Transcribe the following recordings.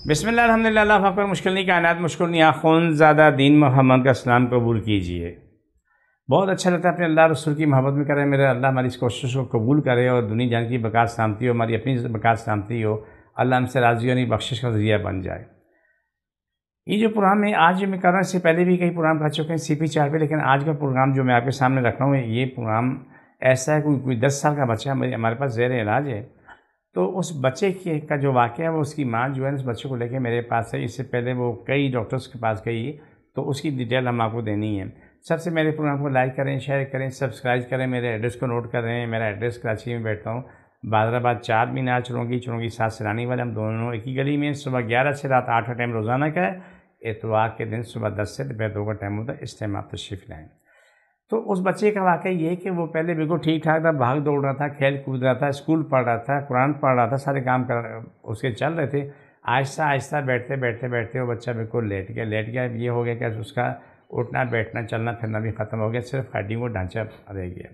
بسم اللہ الحمدللہ اللہ اکبر مشکل نہیں کائنات مشکل نہیں آخون زیادہ دین محمد کا اسلام قبول کیجئے۔ بہت اچھا لگتا ہے اپنے اللہ رسول کی محبت میں کرے، میرے اللہ ہماری اس کوشش کو قبول کرے اور دنیا جان کی بقا سلامتی ہو، ہماری اپنی بقا سلامتی ہو، اللہ ہم سے راضی ہونی بخشش کا ذریعہ بن جائے۔ یہ جو پروگرام ہے آج میں کر رہا ہوں، اس سے پہلے بھی کئی پروگرام کر چکے ہیں CP4 پہ، لیکن آج کا پروگرام جو میں آپ کے سامنے رکھ رہا ہوں یہ پروگرام ایسا ہے کوئی 10 سال کا بچہ ہمارے پاس زیر علاج ہے، تو اس بچے کا جو واقعہ ہے وہ اس کی ماں جو ہے اس بچے کو لے کے میرے پاس ہے۔ اس سے پہلے وہ کئی ڈاکٹرز کے پاس گئی، تو اس کی ڈیٹیل ہم آپ کو دینی ہے۔ سب سے میرے پروگرام کو لائک کریں، شیئر کریں، سبسکرائب کریں، میرے ایڈریس کو نوٹ کریں۔ میرا ایڈریس کراچی میں بیٹھتا ہوں، بادرآباد 4 مینار چرونگی 7 سیلانی والے، ہم دونوں ایک ہی گلی میں، صبح 11 سے رات 8 کا ٹائم روزانہ کا ہے، اتوار کے دن صبح 10 سے دوپہر 2 کا ٹائم ہوتا ہے، اس ٹائم آپ تشریف لائیں۔ تو اس بچے کا واقعہ یہ ہے کہ وہ پہلے بالکل ٹھیک ٹھاک تھا، بھاگ دوڑ رہا تھا، کھیل کود رہا تھا، اسکول پڑھ رہا تھا، قرآن پڑھ رہا تھا، سارے کام اس کے چل رہے تھے۔ آہستہ آہستہ بیٹھتے وہ بچہ بالکل لیٹ گیا۔ یہ ہو گیا کہ اس کا اٹھنا بیٹھنا چلنا پھرنا بھی ختم ہو گیا، صرف ہڈیوں کو ڈھانچہ رہ گیا۔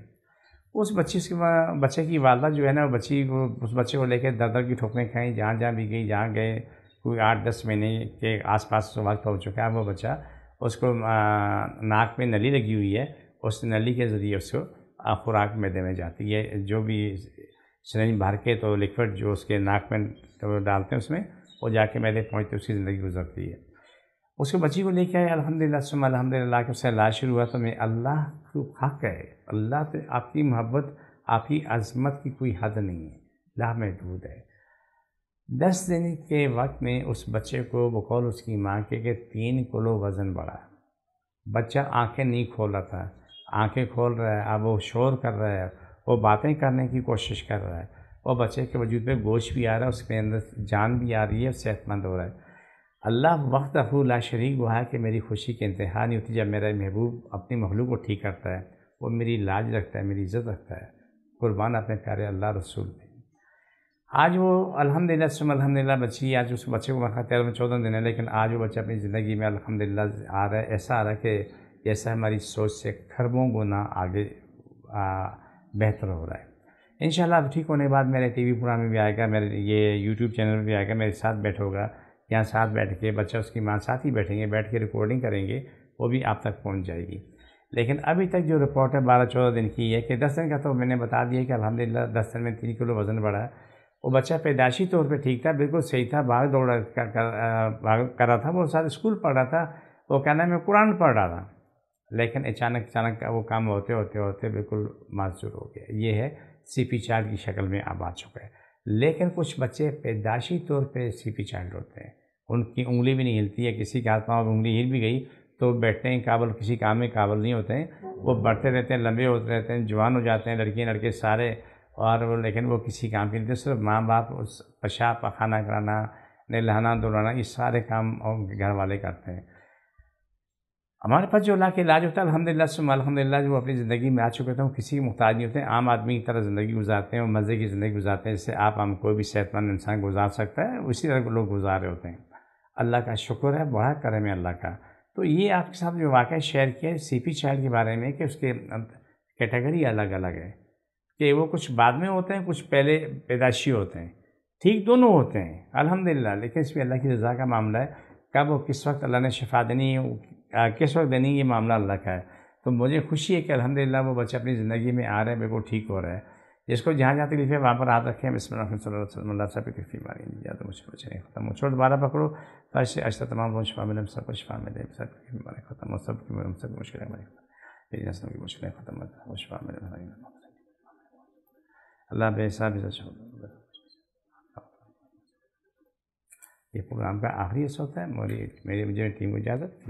اس بچے کی والدہ جو ہے نا، اس بچے کو لے کے در کی ٹھوکریں کھائیں، جہاں بھی گئی، جہاں گئے کوئی 8-10 مہینے کے آس پاس وقت ہو چکا ہے۔ وہ بچہ اس کو ناک میں نلی لگی ہوئی ہے، اس نلی کے ذریعے اس کو خوراک معدے میں جاتی ہے، جو بھی سرنج بھر کے تو لکوڈ جو اس کے ناک میں ڈالتے ہیں اس میں وہ جا کے معدے پہنچتے، اس کی زندگی گزرتی ہے۔ اس کو بچی کو لے کے آئے، الحمدللہ ثم الحمدللہ کہ اس سے علاج شروع ہوا، تو میں اللہ کو حق ہے، اللہ تو آپ کی محبت آپ کی عظمت کی کوئی حد نہیں ہے، لامحدود ہے۔ 10 دن کے وقت میں اس بچے کو بقول اس کی ماں کے کہ 3 کلو وزن بڑھا۔ بچہ آنکھیں نہیں کھول رہا تھا، آنکھیں کھول رہا ہے، اب وہ شور کر رہا ہے، وہ باتیں کرنے کی کوشش کر رہا ہے، اور بچے کے وجود پہ گوشت بھی آ رہا ہے، اس کے اندر جان بھی آ رہی ہے، صحت مند ہو رہا ہے۔ اللہ وحدہ لا شریک وہ ہے کہ میری خوشی کی انتہا نہیں ہوتی جب میرا محبوب اپنی مخلوق کو ٹھیک کرتا ہے، وہ میری لاج رکھتا ہے، میری عزت رکھتا ہے، قربان اپنے پیارے اللہ رسول پہ۔ آج وہ الحمدللہ ثم الحمدللہ بچی، آج اس بچے کو 13-14 دن ہے، لیکن آج وہ بچہ اپنی زندگی میں الحمدللہ آ رہا ہے، ایسا آ رہا ہے کہ جیسا ہماری سوچ سے کھربوں گنا آگے بہتر ہو رہا ہے۔ انشاءاللہ اب ٹھیک ہونے کے بعد میرے TV پروگرام میں بھی آئے گا، میرے یہ YouTube چینل میں بھی آئے گا، میرے ساتھ بیٹھے ہوگا، یہاں ساتھ بیٹھ کے بچہ اس کی ماں ساتھ ہی بیٹھیں گے، بیٹھ کے ریکارڈنگ کریں گے، وہ بھی آپ تک پہنچ جائے گی۔ لیکن ابھی تک جو رپورٹ ہے 12-14 دن کی ہے کہ 10 دن کا تو میں نے بتا دیا کہ الحمدللہ 10 دن میں 3 کلو وزن بڑھا ہے۔ وہ بچہ پیدائشی طور پہ ٹھیک تھا، بالکل صحیح تھا، بھاگ دوڑ کر رہا تھا، وہ ساتھ اسکول پڑھ رہا تھا، وہ کہنا ہے میں قرآن پڑھ رہا تھا، لیکن اچانک وہ کام ہوتے بالکل معذور ہو گیا۔ یہ ہے CP4 کی شکل میں اب آ چکا ہے۔ لیکن کچھ بچے پیدائشی طور پہ CP4 ہوتے ہیں، ان کی انگلی بھی نہیں ہلتی ہے، کسی کے ہاتھ پاؤں انگلی ہل بھی گئی تو بیٹھنے کے قابل، کسی کام میں قابل نہیں ہوتے ہیں، وہ بڑھتے رہتے ہیں، لمبے ہوتے رہتے ہیں، جوان ہو جاتے ہیں، لڑکیاں لڑکے سارے، اور لیکن وہ کسی کام کے لیے صرف ماں باپ پیشاب پخانہ کرانا، نہلانا دھلانا، یہ سارے کام گھر والے کرتے ہیں۔ ہمارے پاس جو اللہ کے علاج ہوتا ہے الحمدللہ ثم الحمدللہ، جو اپنی زندگی میں آ چکے تھے وہ کسی کی محتاج نہیں ہوتے ہیں، عام آدمی کی طرح زندگی گزارتے ہیں، اور مزے کی زندگی گزارتے ہیں، جس سے ہم کوئی بھی صحت مند انسان گزار سکتا ہے، اسی طرح لوگ گزار رہے ہوتے ہیں۔ اللہ کا شکر ہے، بڑا کرم ہے اللہ کا۔ تو یہ آپ کے ساتھ جو واقعہ شیئر کیا ہے CP4 کے بارے میں، کہ اس کے کیٹیگری الگ الگ ہے، کہ وہ کچھ بعد میں ہوتے ہیں، کچھ پہلے پیدائشی ہوتے ہیں، ٹھیک دونوں ہوتے ہیں الحمدللہ، لیکن اس میں اللہ کی رضا کا معاملہ ہے، کب وہ کس وقت اللہ نے شفا دینی ہے، کس وقت دینی، یہ معاملہ اللہ کا ہے۔ تو مجھے خوشی ہے کہ الحمدللہ وہ بچہ اپنی زندگی میں آ رہے ہیں، بالکل ٹھیک ہو رہا ہے۔ جس کو جہاں تکلیف ہے وہاں پر ہاتھ رکھیں، بسم اللہ صلی اللہ علیہ وسلم، اللہ سب کی تکلیف بیماری نہیں جاتا، مجھ کو چلے ختم ہو، چھوڑ دوبارہ پکڑو، ایسے ایسا تمام لوگ شفا ملے، سب کو شفا ملے، سب کی بیماری ختم ہو، سب کی مشکلیں ہماری میری نسل کی مشکلیں ختم ہو، شفا ملے، اللہ بے حساب یہ پروگرام کا آخری حصہ ہوتا ہے۔ مجھے ٹیم کو اجازت،